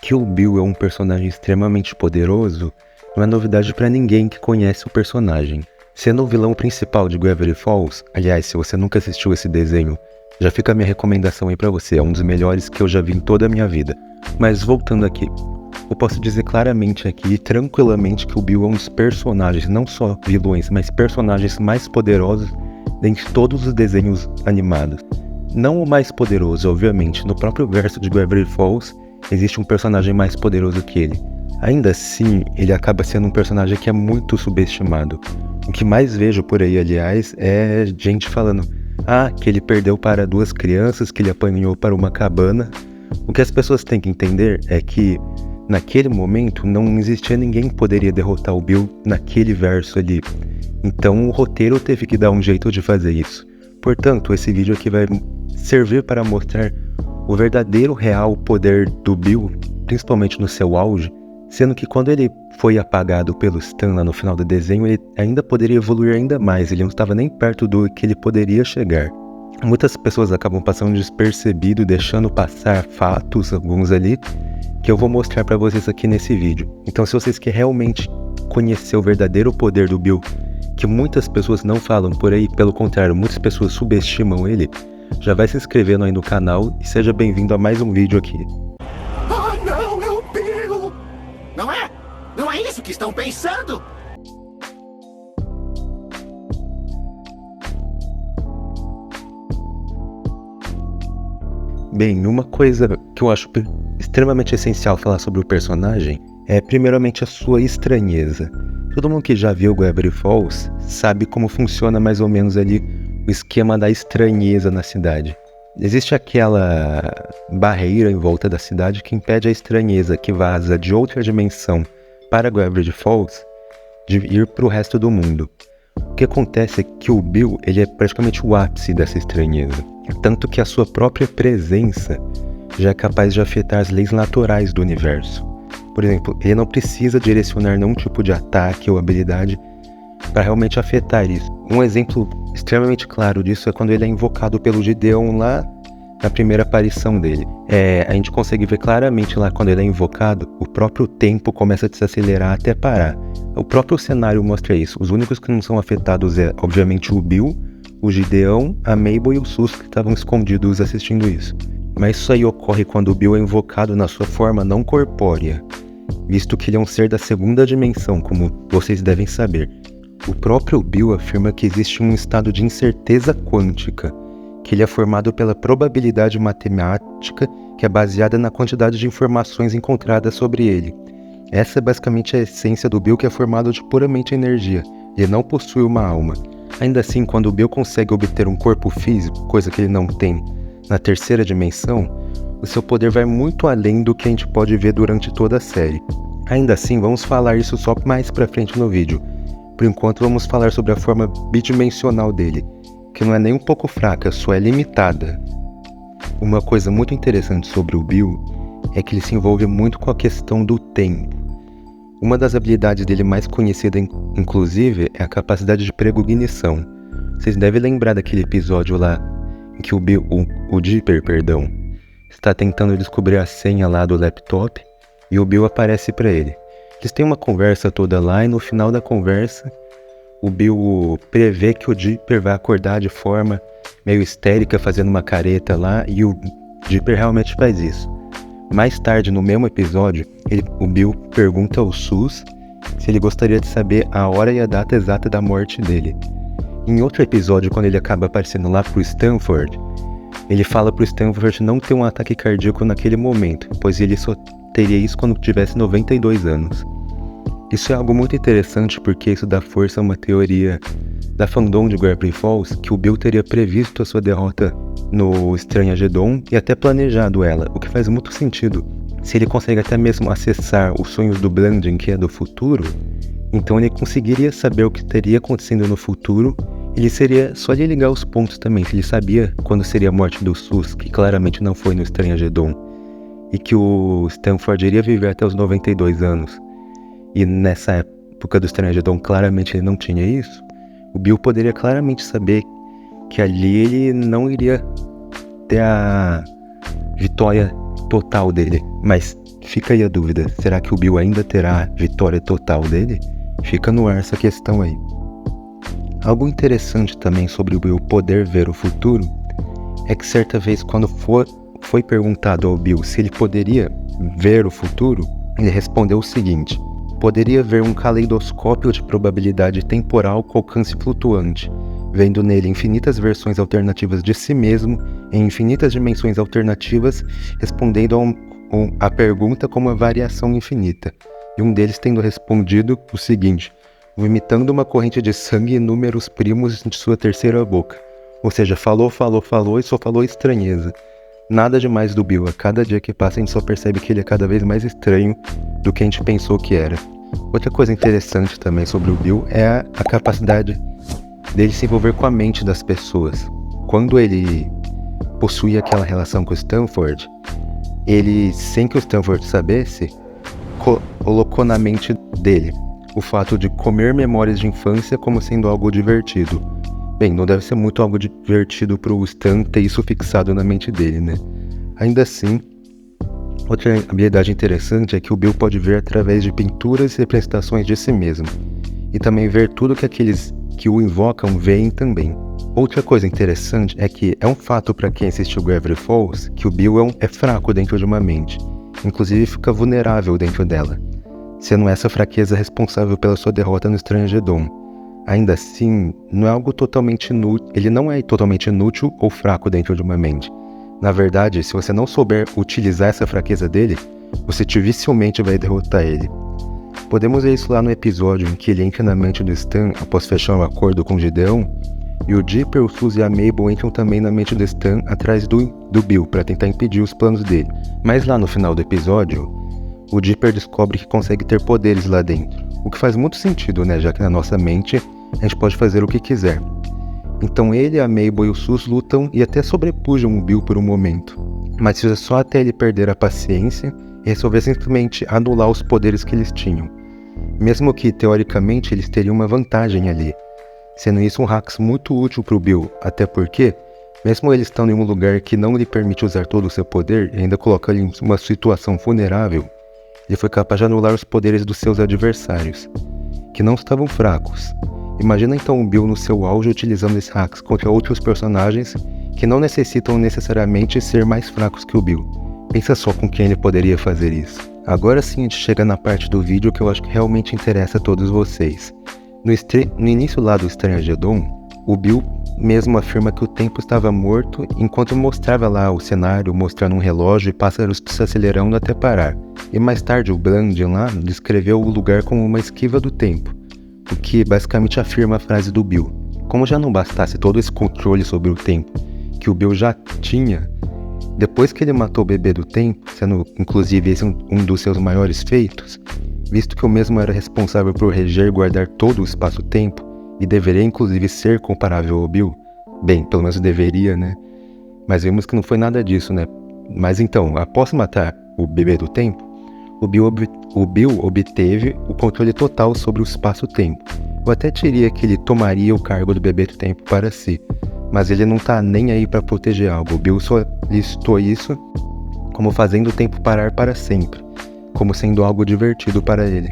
Que o Bill é um personagem extremamente poderoso não é novidade pra ninguém que conhece o personagem. Sendo o vilão principal de Gravity Falls, aliás, se você nunca assistiu esse desenho, já fica a minha recomendação aí pra você, é um dos melhores que eu já vi em toda a minha vida. Mas voltando aqui, eu posso dizer claramente aqui, tranquilamente, que o Bill é um dos personagens, não só vilões, mas personagens mais poderosos dentre todos os desenhos animados. Não o mais poderoso, obviamente, no próprio verso de Gravity Falls, existe um personagem mais poderoso que ele. Ainda assim, ele acaba sendo um personagem que é muito subestimado. O que mais vejo por aí, aliás, é gente falando que ele perdeu para 2 crianças, que ele apanhou para uma cabana. O que as pessoas têm que entender é que, naquele momento, não existia ninguém que poderia derrotar o Bill naquele verso ali. Então o roteiro teve que dar um jeito de fazer isso. Portanto, esse vídeo aqui vai servir para mostrar o verdadeiro real poder do Bill, principalmente no seu auge, sendo que quando ele foi apagado pelo Stan lá no final do desenho, ele ainda poderia evoluir ainda mais, ele não estava nem perto do que ele poderia chegar. Muitas pessoas acabam passando despercebido, deixando passar fatos, alguns ali, que eu vou mostrar para vocês aqui nesse vídeo. Então, se vocês querem realmente conhecer o verdadeiro poder do Bill, que muitas pessoas não falam por aí, pelo contrário, muitas pessoas subestimam ele, já vai se inscrevendo aí no canal e seja bem-vindo a mais um vídeo aqui. Não, é o Bill! Não é? Não é isso que estão pensando? Bem, uma coisa que eu acho extremamente essencial falar sobre o personagem é primeiramente a sua estranheza. Todo mundo que já viu Gravity Falls sabe como funciona mais ou menos ali o esquema da estranheza na cidade. Existe aquela barreira em volta da cidade que impede a estranheza que vaza de outra dimensão para Gravity Falls de ir para o resto do mundo. O que acontece é que o Bill ele é praticamente o ápice dessa estranheza, tanto que a sua própria presença já é capaz de afetar as leis naturais do universo. Por exemplo, ele não precisa direcionar nenhum tipo de ataque ou habilidade para realmente afetar isso. Um exemplo extremamente claro disso é quando ele é invocado pelo Gideon lá na primeira aparição dele. A gente consegue ver claramente lá quando ele é invocado, o próprio tempo começa a desacelerar até parar. O próprio cenário mostra isso. Os únicos que não são afetados é, obviamente, o Bill, o Gideon, a Mabel e o Sus que estavam escondidos assistindo isso. Mas isso aí ocorre quando o Bill é invocado na sua forma não corpórea, visto que ele é um ser da segunda dimensão, como vocês devem saber. O próprio Bill afirma que existe um estado de incerteza quântica, que ele é formado pela probabilidade matemática que é baseada na quantidade de informações encontradas sobre ele. Essa é basicamente a essência do Bill, que é formado de puramente energia, ele não possui uma alma. Ainda assim, quando o Bill consegue obter um corpo físico, coisa que ele não tem, na terceira dimensão, o seu poder vai muito além do que a gente pode ver durante toda a série. Ainda assim, vamos falar isso só mais pra frente no vídeo. Por enquanto, vamos falar sobre a forma bidimensional dele, que não é nem um pouco fraca, só é limitada. Uma coisa muito interessante sobre o Bill é que ele se envolve muito com a questão do tempo. Uma das habilidades dele mais conhecida, inclusive, é a capacidade de precognição. Vocês devem lembrar daquele episódio lá em que o Dipper, está tentando descobrir a senha lá do laptop e o Bill aparece para ele. Eles têm uma conversa toda lá e no final da conversa o Bill prevê que o Dipper vai acordar de forma meio histérica fazendo uma careta lá e o Dipper realmente faz isso. Mais tarde no mesmo episódio, o Bill pergunta ao Sus se ele gostaria de saber a hora e a data exata da morte dele. Em outro episódio, quando ele acaba aparecendo lá pro Stanford, ele fala pro Stanford não ter um ataque cardíaco naquele momento, pois ele só teria isso quando tivesse 92 anos. Isso é algo muito interessante porque isso dá força a uma teoria da fandom de Gravity Falls, que o Bill teria previsto a sua derrota no Estranhagedon e até planejado ela, o que faz muito sentido. Se ele consegue até mesmo acessar os sonhos do Blanding, que é do futuro, então ele conseguiria saber o que estaria acontecendo no futuro. Ele seria só de ligar os pontos também, se ele sabia quando seria a morte do Sus, que claramente não foi no Estranhagedon, e que o Stanford iria viver até os 92 anos, e nessa época do Estranhagedon claramente ele não tinha isso, o Bill poderia claramente saber que ali ele não iria ter a vitória total dele, mas fica aí a dúvida, será que o Bill ainda terá a vitória total dele? Fica no ar essa questão aí. Algo interessante também sobre o Bill poder ver o futuro é que certa vez quando foi perguntado ao Bill se ele poderia ver o futuro, ele respondeu o seguinte: poderia ver um caleidoscópio de probabilidade temporal com alcance flutuante, vendo nele infinitas versões alternativas de si mesmo em infinitas dimensões alternativas, respondendo a pergunta com uma variação infinita, e um deles tendo respondido o seguinte: vomitando uma corrente de sangue e números primos de sua terceira boca. Ou seja, falou e só falou estranheza. Nada demais do Bill. A cada dia que passa a gente só percebe que ele é cada vez mais estranho do que a gente pensou que era. Outra coisa interessante também sobre o Bill é a capacidade dele se envolver com a mente das pessoas. Quando ele possuía aquela relação com o Stanford, ele, sem que o Stanford soubesse, colocou na mente dele o fato de comer memórias de infância como sendo algo divertido. Bem, não deve ser muito algo divertido pro Stan ter isso fixado na mente dele, né? Ainda assim, outra habilidade interessante é que o Bill pode ver através de pinturas e representações de si mesmo, e também ver tudo que aqueles que o invocam veem também. Outra coisa interessante é que é um fato para quem assistiu Gravity Falls que o Bill é fraco dentro de uma mente, inclusive fica vulnerável dentro dela, sendo essa fraqueza responsável pela sua derrota no Estrangedon. Ainda assim, não é algo totalmente inútil, ele não é totalmente inútil ou fraco dentro de uma mente. Na verdade, se você não souber utilizar essa fraqueza dele, você dificilmente vai derrotar ele. Podemos ver isso lá no episódio em que ele entra na mente do Stan após fechar um acordo com Gideon, e o Dipper, o Fuse e a Mabel entram também na mente do Stan atrás do Bill para tentar impedir os planos dele. Mas lá no final do episódio, o Dipper descobre que consegue ter poderes lá dentro, o que faz muito sentido, né, já que na nossa mente a gente pode fazer o que quiser. Então ele, a Mabel e o Sus lutam e até sobrepujam o Bill por um momento, mas isso é só até ele perder a paciência e resolver simplesmente anular os poderes que eles tinham, mesmo que teoricamente eles teriam uma vantagem ali, sendo isso um hacks muito útil para o Bill, até porque, mesmo ele estando em um lugar que não lhe permite usar todo o seu poder e ainda coloca ele em uma situação vulnerável, ele foi capaz de anular os poderes dos seus adversários, que não estavam fracos. Imagina então o Bill no seu auge utilizando esses hacks contra outros personagens que não necessitam necessariamente ser mais fracos que o Bill. Pensa só com quem ele poderia fazer isso. Agora sim a gente chega na parte do vídeo que eu acho que realmente interessa a todos vocês. No início lá do Estrangedon, o Bill mesmo afirma que o tempo estava morto enquanto mostrava lá o cenário, mostrando um relógio e pássaros se acelerando até parar. E mais tarde o Blandin lá descreveu o lugar como uma esquiva do tempo, o que basicamente afirma a frase do Bill. Como já não bastasse todo esse controle sobre o tempo que o Bill já tinha, depois que ele matou o bebê do tempo, sendo inclusive esse um dos seus maiores feitos, visto que o mesmo era responsável por reger e guardar todo o espaço-tempo, e deveria inclusive ser comparável ao Bill, bem, pelo menos deveria, né? Mas vimos que não foi nada disso, né? Mas então, após matar o bebê do tempo, o Bill obteve o controle total sobre o espaço-tempo. Eu até diria que ele tomaria o cargo do bebê do tempo para si, mas ele não tá nem aí para proteger algo. O Bill só listou isso como fazendo o tempo parar para sempre, como sendo algo divertido para ele.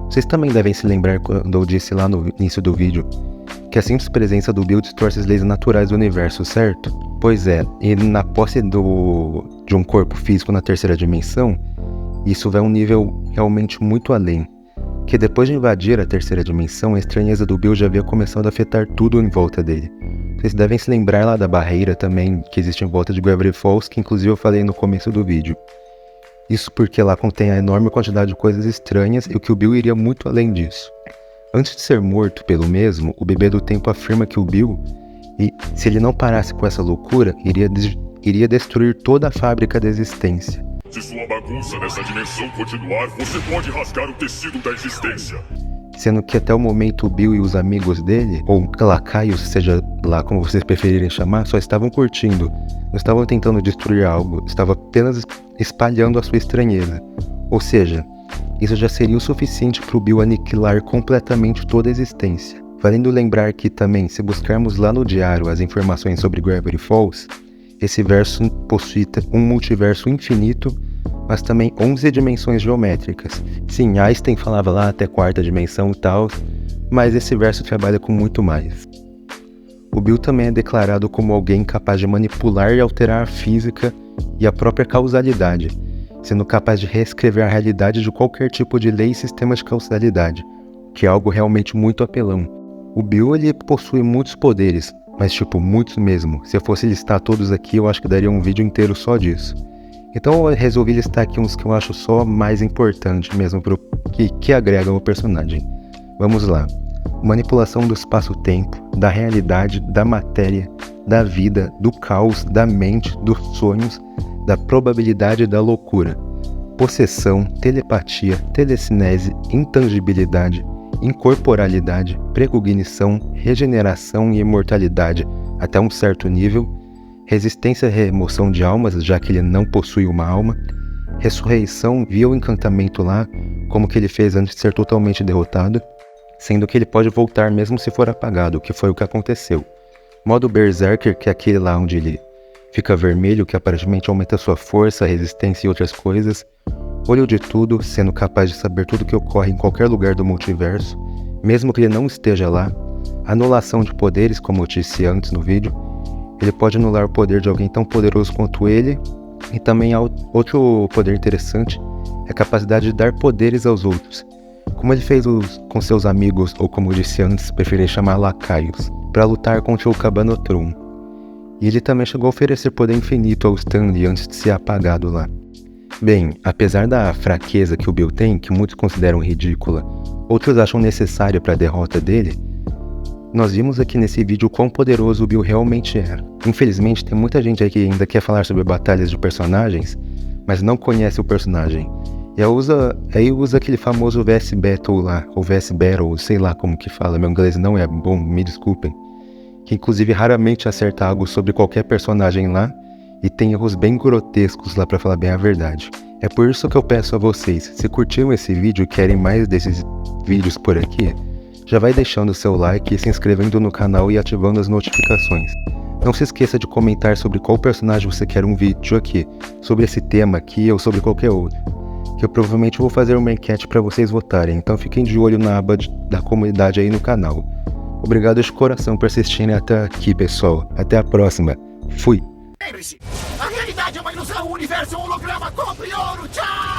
Vocês também devem se lembrar quando eu disse lá no início do vídeo que a simples presença do Bill distorce as leis naturais do universo, certo? Pois é, e na posse de um corpo físico na terceira dimensão, isso vai a um nível realmente muito além, que depois de invadir a terceira dimensão, a estranheza do Bill já havia começado a afetar tudo em volta dele. Vocês devem se lembrar lá da barreira também que existe em volta de Gravity Falls, que inclusive eu falei no começo do vídeo. Isso porque lá contém a enorme quantidade de coisas estranhas e o que o Bill iria muito além disso. Antes de ser morto pelo mesmo, o bebê do tempo afirma que o Bill, se ele não parasse com essa loucura, iria destruir toda a fábrica da existência. Se sua bagunça nessa dimensão continuar, você pode rasgar o tecido da existência. Sendo que até o momento o Bill e os amigos dele, ou lacaios, seja lá como vocês preferirem chamar, só estavam curtindo. Não estavam tentando destruir algo, estavam apenas espalhando a sua estranheza. Ou seja, isso já seria o suficiente para o Bill aniquilar completamente toda a existência. Valendo lembrar que também, se buscarmos lá no diário as informações sobre Gravity Falls, esse verso possui um multiverso infinito mas também 11 dimensões geométricas. Sim, Einstein falava lá até quarta dimensão e tal, mas esse verso trabalha com muito mais. O Bill também é declarado como alguém capaz de manipular e alterar a física e a própria causalidade, sendo capaz de reescrever a realidade de qualquer tipo de lei e sistema de causalidade, que é algo realmente muito apelão. O Bill, ele possui muitos poderes, mas tipo, muitos mesmo. Se eu fosse listar todos aqui, eu acho que daria um vídeo inteiro só disso. Então eu resolvi listar aqui uns que eu acho só mais importantes mesmo, que agregam o personagem. Vamos lá. Manipulação do espaço-tempo, da realidade, da matéria, da vida, do caos, da mente, dos sonhos, da probabilidade e da loucura. Possessão, telepatia, telecinese, intangibilidade, incorporalidade, precognição, regeneração e imortalidade até um certo nível, resistência à remoção de almas, já que ele não possui uma alma, ressurreição via o encantamento lá, como que ele fez antes de ser totalmente derrotado, sendo que ele pode voltar mesmo se for apagado, que foi o que aconteceu. Modo Berserker, que é aquele lá onde ele fica vermelho, que aparentemente aumenta sua força, resistência e outras coisas. Olho de tudo, sendo capaz de saber tudo que ocorre em qualquer lugar do multiverso, mesmo que ele não esteja lá. Anulação de poderes, como eu disse antes no vídeo. Ele pode anular o poder de alguém tão poderoso quanto ele. E também outro poder interessante é a capacidade de dar poderes aos outros, como ele fez com seus amigos, ou como eu disse antes, preferia chamar lacaios, para lutar contra o Cabanotron. E ele também chegou a oferecer poder infinito ao Stanley antes de ser apagado lá. Bem, apesar da fraqueza que o Bill tem, que muitos consideram ridícula, outros acham necessária para a derrota dele, nós vimos aqui nesse vídeo o quão poderoso o Bill realmente é. Infelizmente, tem muita gente aí que ainda quer falar sobre batalhas de personagens, mas não conhece o personagem. E aí usa aquele famoso VS Battle lá, ou VS Battle, sei lá como que fala, meu inglês não é bom, me desculpem. Que inclusive raramente acerta algo sobre qualquer personagem lá, e tem erros bem grotescos lá pra falar bem a verdade. É por isso que eu peço a vocês, se curtiram esse vídeo e querem mais desses vídeos por aqui, já vai deixando o seu like, se inscrevendo no canal e ativando as notificações. Não se esqueça de comentar sobre qual personagem você quer um vídeo aqui, sobre esse tema aqui ou sobre qualquer outro, que eu provavelmente vou fazer uma enquete para vocês votarem, então fiquem de olho na aba da comunidade aí no canal. Obrigado de coração por assistirem até aqui, pessoal. Até a próxima. Fui! Lembre-se, a realidade é uma ilusão, o universo é um holograma, compre ouro, tchau!